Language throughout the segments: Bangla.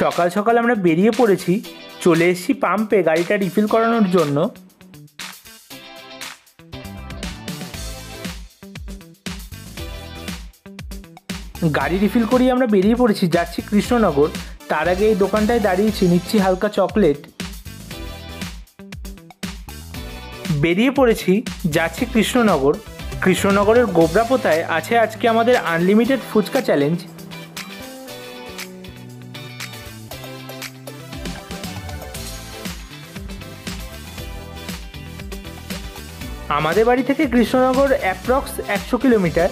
সকাল সকাল আমরা বেরিয়ে পড়েছি, চলে এসেছি পাম্পে গাড়িটা রিফিল করানোর জন্য। গাড়ি রিফিল করিয়ে আমরা বেরিয়ে পড়েছি, যাচ্ছি কৃষ্ণনগর। তার আগে এই দোকানটায় দাঁড়িয়েছি, নিচ্ছি হালকা চকলেট। বেরিয়ে পড়েছি, যাচ্ছি কৃষ্ণনগর। কৃষ্ণনগরের গোবরাপোতায় আছে আজকে আমাদের আনলিমিটেড ফুচকা চ্যালেঞ্জ। আমাদের বাড়ি থেকে কৃষ্ণনগর অ্যাপ্রক্স 100 কিলোমিটার।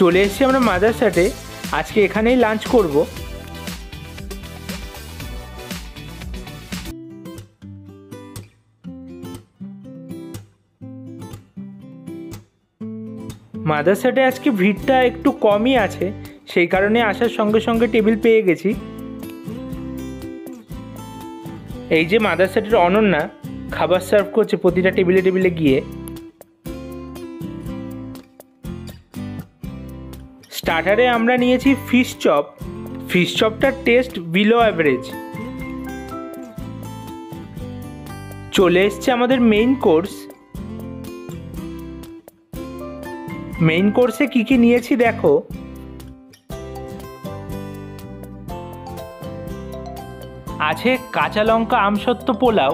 চলে এসেছি আমরা মাদারসাটে, আজকে এখানেই লাঞ্চ করব। মাদারসাটে আজকে ভিড়টা একটু কমই আছে, সেই কারণে আসার সঙ্গে সঙ্গে টেবিল পেয়ে গেছি। এই যে মাদারসাটের অনন্যা খাবার সার্ভ করছে প্রতিটা টেবিলে টেবিলে গিয়ে। স্টার্টারে আমরা নিয়েছি ফিশ চপ। ফিশ চপটার টেস্ট বিলো অ্যাভারেজ। চলে এসছে আমাদের মেইন কোর্স। মেইন কোর্সে কি কি নিয়েছি দেখো। আছে কাঁচা লঙ্কা আমসত্ত্ব পোলাও,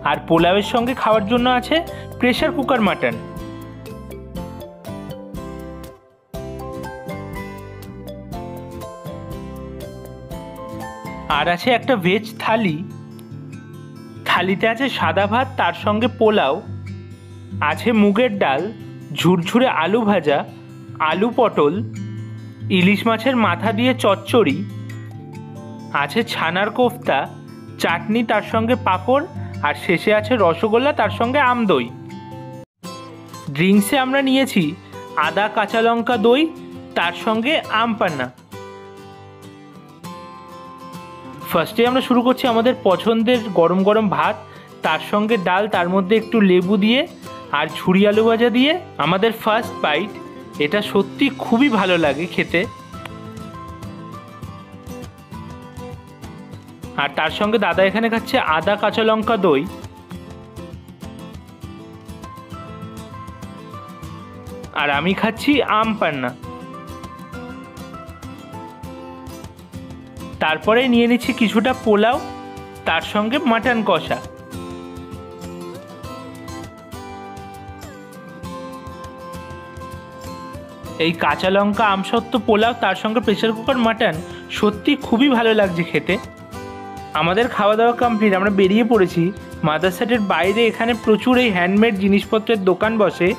আর পোলাওয়ের সঙ্গে খাওয়ার জন্য আছে প্রেসার কুকার মাটন। আর আছে একটা ভেজ থালি। থালিতে আছে সাদা ভাত, তার সঙ্গে পোলাও, আছে মুগের ডাল, ঝুরঝুরে আলু ভাজা, আলু পটল, ইলিশ মাছের মাথা দিয়ে চচ্চড়ি, আছে ছানার কোফতা, চাটনি, তার সঙ্গে পাঁপড়, আর শেষে আছে রসগোল্লা, তার সঙ্গে আমদই। ড্রিঙ্কসে আমরা নিয়েছি আদা কাঁচা লঙ্কা দই, তার সঙ্গে আম পান্না। ফার্স্টে আমরা শুরু করছি আমাদের পছন্দের গরম গরম ভাত, তার সঙ্গে ডাল, তার মধ্যে একটু লেবু দিয়ে আর ঝুরি আলু ভাজা দিয়ে আমাদের ফার্স্ট বাইট। এটা সত্যি খুবই ভালো লাগে খেতে। আর তার সঙ্গে দাদা এখানে খাচ্ছে আদা কাঁচা লঙ্কা দই। আর আমি খাচ্ছি আম পান্না। তারপরে নিয়ে নিচ্ছি কিছুটা পোলাও, তার সঙ্গে মাটন কষা। এই কাঁচা লঙ্কা আমসত্ত্ব পোলাও, তার সঙ্গে প্রেসার কুকার মাটন সত্যি খুবই ভালো লাগছে খেতে। আমাদের খাওয়া দাওয়া কমপ্লিট, আমরা বেরিয়ে পড়েছি। মাদারসাটের বাইরে এখানে প্রচুর এই হ্যান্ডমেড জিনিসপত্রের দোকান বসে।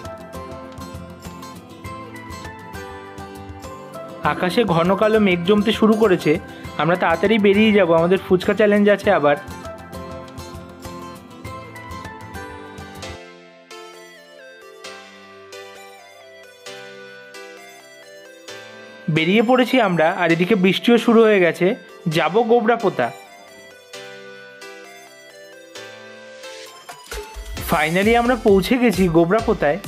আকাশে ঘন কালো মেঘ জমতে শুরু করেছে, আমরা তাড়াতাড়ি বেরিয়ে যাব, আমাদের ফুচকা চ্যালেঞ্জ আছে আবার। বেরিয়ে পড়েছি আমরা, আর এদিকে বৃষ্টিও শুরু হয়ে গেছে। যাব গোবরাপোতা। ফাইনালি আমরা পৌঁছে গেছি গোবরাপোতায়।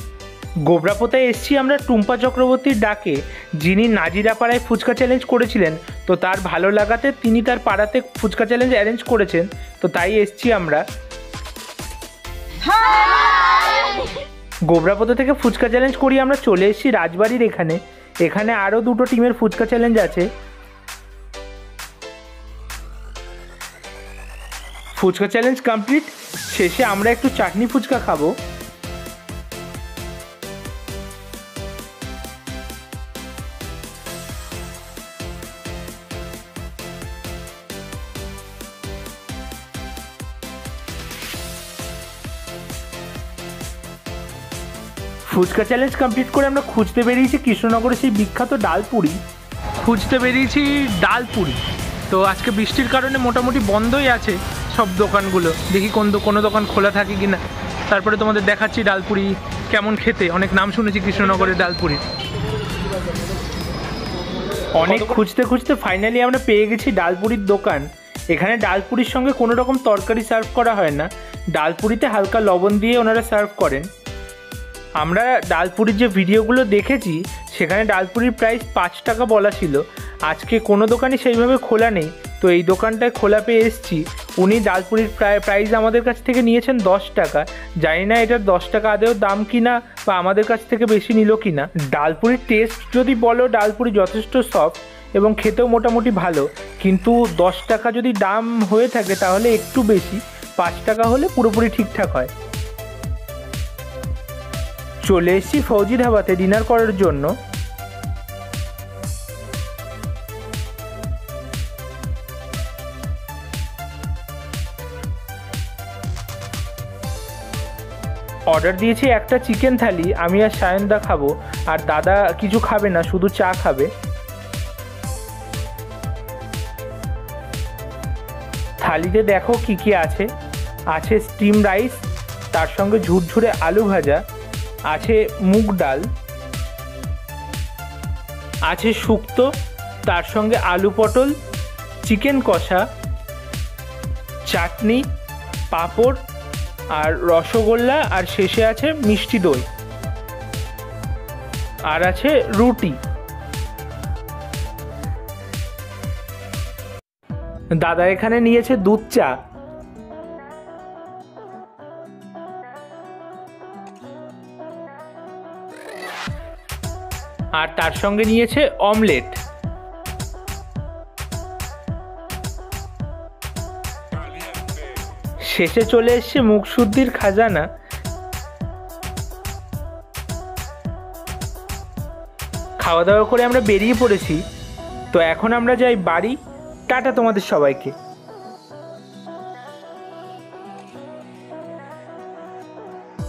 গোবরাপোতায় এসছি আমরা টুম্পা চক্রবর্তীর ডাকে, যিনি নাজিরাপাড়ায় ফুচকা চ্যালেঞ্জ করেছিলেন। তো তার ভালো লাগাতে তিনি তার পাড়াতে ফুচকা চ্যালেঞ্জ অ্যারেঞ্জ করেছেন, তো তাই এসছি আমরা। গোবরাপোতা থেকে ফুচকা চ্যালেঞ্জ করি আমরা চলে এসেছি রাজবাড়ির এখানে। এখানে আরও দুটো টিমের ফুচকা চ্যালেঞ্জ আছে। ফুচকা চ্যালেঞ্জ কমপ্লিট, শেষে আমরা একটু চাটনি ফুচকা খাবো। ফুচকা চ্যালেঞ্জ কমপ্লিট করে আমরা খুঁজতে বেরিয়েছি কৃষ্ণনগরে সেই বিখ্যাত ডালপুরি। খুঁজতে বেরিয়েছি ডালপুরি। তো আজকে বৃষ্টির কারণে মোটামুটি বন্ধই আছে সব দোকানগুলো। দেখি কোনো দোকান খোলা থাকে কি না। তারপরে তোমাদের দেখাচ্ছি ডালপুরি কেমন খেতে। অনেক নাম শুনেছি কৃষ্ণনগরের ডালপুরি। অনেক খুঁজতে খুঁজতে ফাইনালি আমরা পেয়ে গেছি ডালপুরির দোকান। এখানে ডালপুরির সঙ্গে কোনো রকম তরকারি সার্ভ করা হয় না, ডালপুরিতে হালকা লবণ দিয়ে ওনারা সার্ভ করেন। আমরা ডালপুরির যে ভিডিওগুলো দেখেছি সেখানে ডালপুরির প্রাইস 5 টাকা বলা ছিল। আজকে কোনো দোকানই সেইভাবে খোলা নেই, তো এই দোকানটায় খোলা পেয়ে এসেছি। উনি ডালপুরির প্রাইস আমাদের কাছ থেকে নিয়েছেন 10 টাকা। জানি না এটার 10 টাকা আদেও দাম কিনা বা আমাদের কাছ থেকে বেশি নিল কিনা। ডালপুরির টেস্ট যদি বলো, ডালপুরি যথেষ্ট সফট এবং খেতেও মোটামুটি ভালো, কিন্তু 10 টাকা যদি দাম হয়ে থাকে তাহলে একটু বেশি। 5 টাকা হলে পুরোপুরি ঠিকঠাক হয়। চলে এসেছি ফৌজি ধাবাতে ডিনার করার জন্য। অর্ডার দিয়েছি একটা চিকেন থালি, আমি আর সায়নদা খাবো, আর দাদা কিছু খাবে না, শুধু চা খাবে। থালিতে দেখো কি কি আছে। আছে স্টিম রাইস, তার সঙ্গে ঝুরঝুরে আলু ভাজা, আছে মুগ ডাল, আছে শুক্তো, তার সঙ্গে আলু পটল, চিকেন কষা, চাটনি, পাঁপড় আর রসগোল্লা, আর শেষে আছে মিষ্টি দই, আর আছে রুটি। দাদা এখানে নিয়েছে দুধ চা। আর তার সঙ্গে নিয়েছে অমলেট। শেষে চলে এসছে মুখশুদ্ধির খাজানা। খাওয়া দাওয়া করে আমরা বেরিয়ে পড়েছি, তো এখন আমরা যাই বাড়ি। টাটা তোমাদের সবাইকে।